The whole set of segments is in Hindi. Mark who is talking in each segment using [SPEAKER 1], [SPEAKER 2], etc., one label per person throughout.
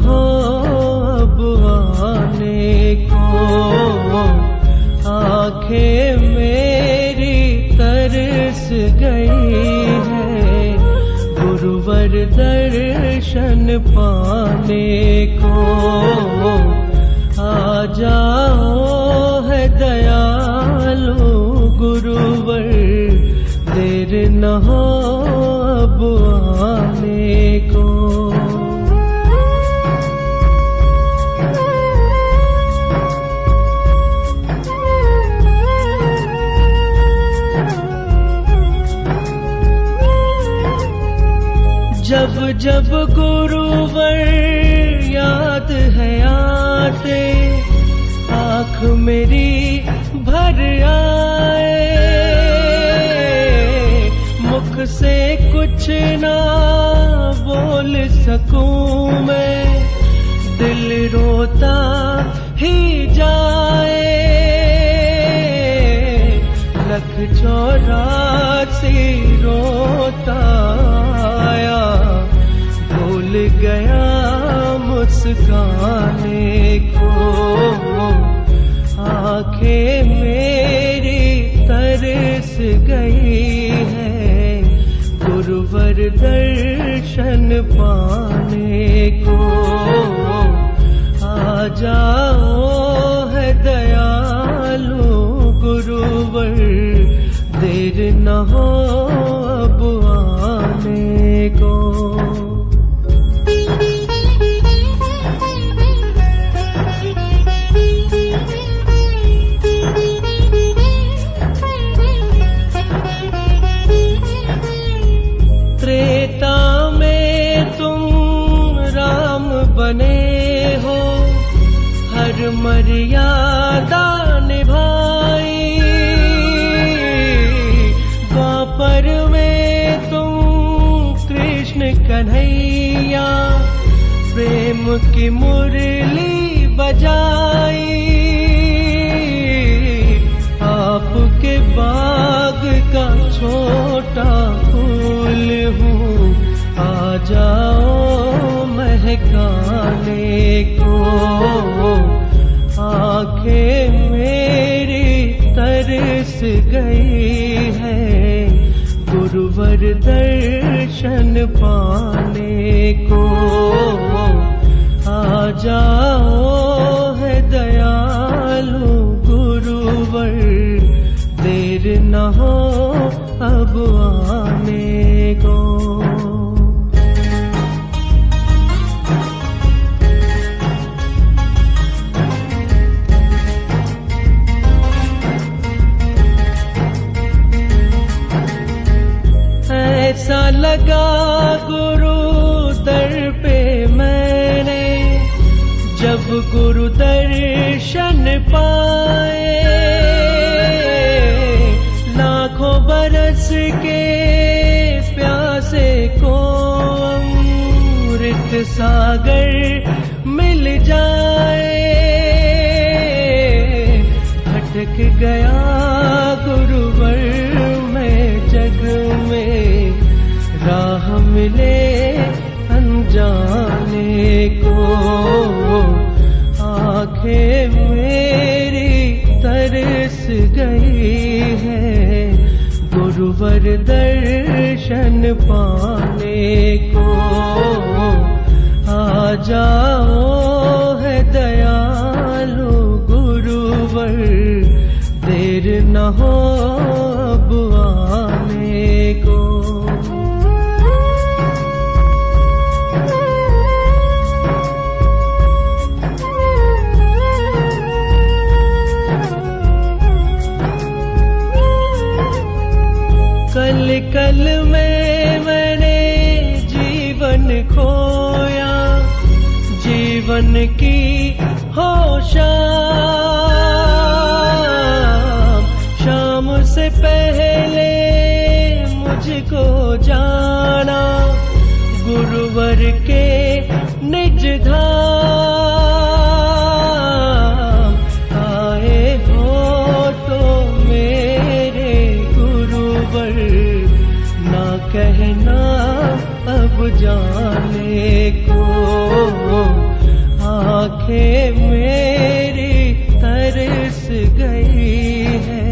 [SPEAKER 1] हो अब आने को। आंखें मेरी तरस गई है गुरुवर दर्शन पाने को। आ जाओ है दयालु गुरुवर, देर न हो अब आने को। जब जब गुरुवर याद है आते, आँख मेरी भर आए। मुख से कुछ ना बोल सकूं मैं, दिल रोता ही जाए। 184 रोता आया, भूल गया मुस्काने को। आंखें मेरी तरस गई है गुरुवर दर्शन पाने को। आ जाओ है दयालु गुरुवर, देर न हो अब आने को। त्रेता में तुम राम बने हो, हर मर्यादा निभाई। द्वापर में तुम कृष्ण कन्हैया, प्रेम की मुरली बजाई। आपके बाग का छोटा फूल हूँ, आ जाओ महकाने को। आंखें मेरी तरस गई है गुरुवर दर्शन पाने को। आ जाओ है दयालु गुरुवर, देर न हो अब आने को। ऐसा लगा गुरु दर पे मैंने, जब गुरु दर्शन पाए। लाखों बरस के प्यासे को अमृत सागर मिल जाए। भटक गया गुरुवर में जग में, राह मिले अनजाने को। आंखें मेरी तरस गई है गुरुवर दर्शन पाने को। आ जाओ है दयालु गुरुवर, देर न हो अब आने को। कल कल में मैंने जीवन खोया, जीवन की हो शाम से पहले मुझको जाना गुरुवर के निज धाम। आए हो तो मेरे गुरुवर, ना कहना अब जाने को। आंखें मेरी तरस गई है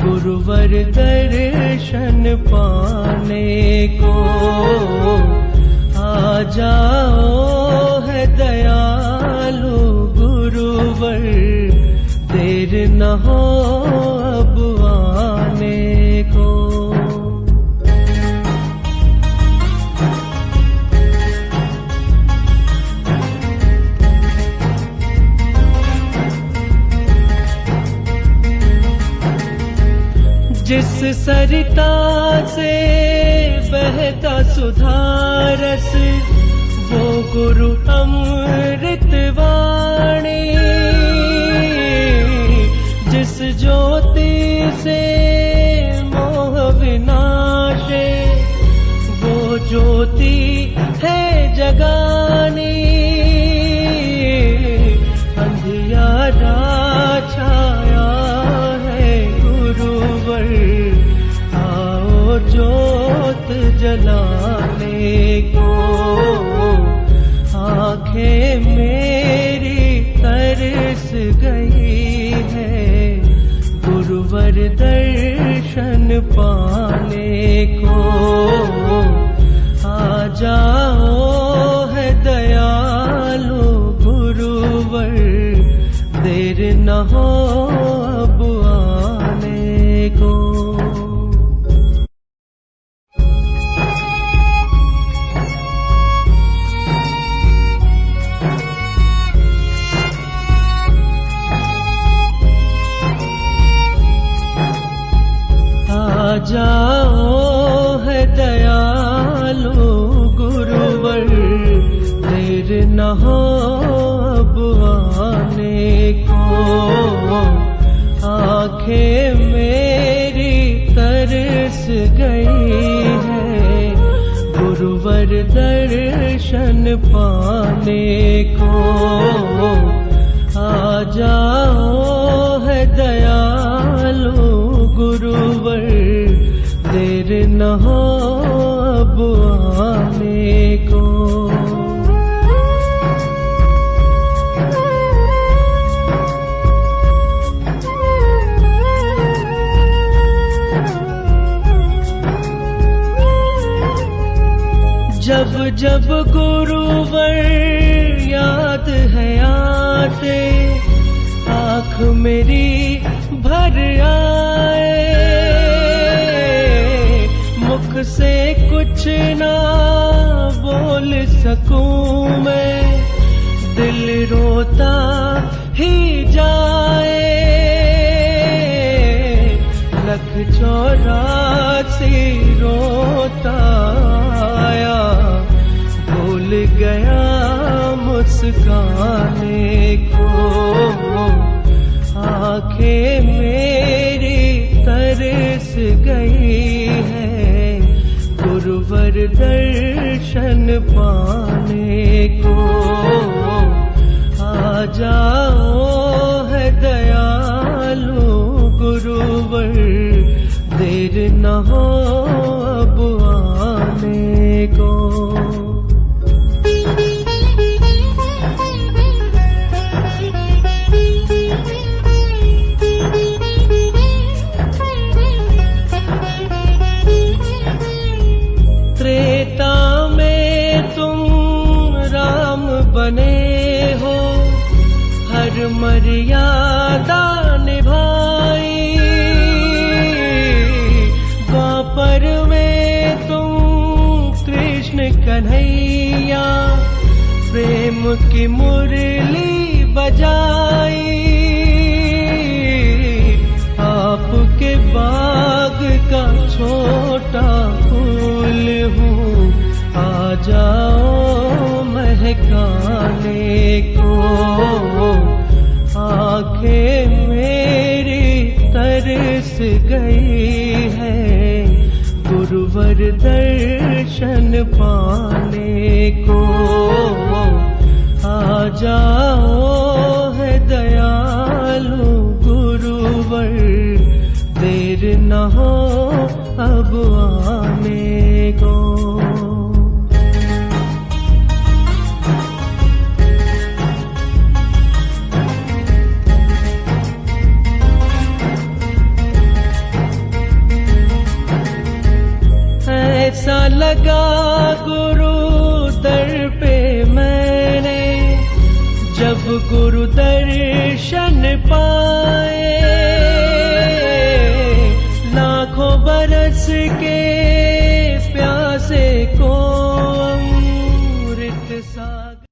[SPEAKER 1] गुरुवर दर्शन पाने को। आ जाओ है दयालु गुरुवर, देर न हो अब आने को। जिस सरिता से बहता सुधारस, वो गुरु अमृत वाणी। जिस ज्योति से मोह विनाशे, वो ज्योति है जगानी। अंधियारा छाया है गुरुवर, आओ ज्योत जलाने को। आंखें मेरी तरस गई है गुरुवर दर्शन पाने को। आ जाओ है दयालु गुरुवर, देर न हो अब आने को। आ जाओ है दयालु गुरुवर, देर न हो अब आने को। आंखें मेरी तरस गई है गुरुवर दर्शन पाने को। आ जाओ है दयालु गुरुवर, देर न हो अब आने को। जब जब गुरुवर याद है आते, आँख मेरी भर आए। मुख से कुछ ना बोल सकूं मैं, दिल रोता ही जाए। लख 84 रोता आया, भूल गया मुस्काने को। आंखें मेरी तरस गई है गुरुवर दर्शन पाने को। आ जाओ है दयालु गुरुवर, देर न हो अब आने को। त्रेता में तुम राम बने हो, हर मर्यादा निभाई। द्वापर में तुम कृष्ण कन्हैया, प्रेम की मुरली बजाई। आपके बाग का छोटा फूल हूँ, आ जाओ महकाने को। आंखें मेरी तरस गई है गुरुवर दर्शन पाने को। आ जाओ है दयालु गुरुवर, देर न हो अब आने को। लगा गुरु दर पे मैंने, जब गुरु दर्शन पाए। लाखों बरस के प्यासे को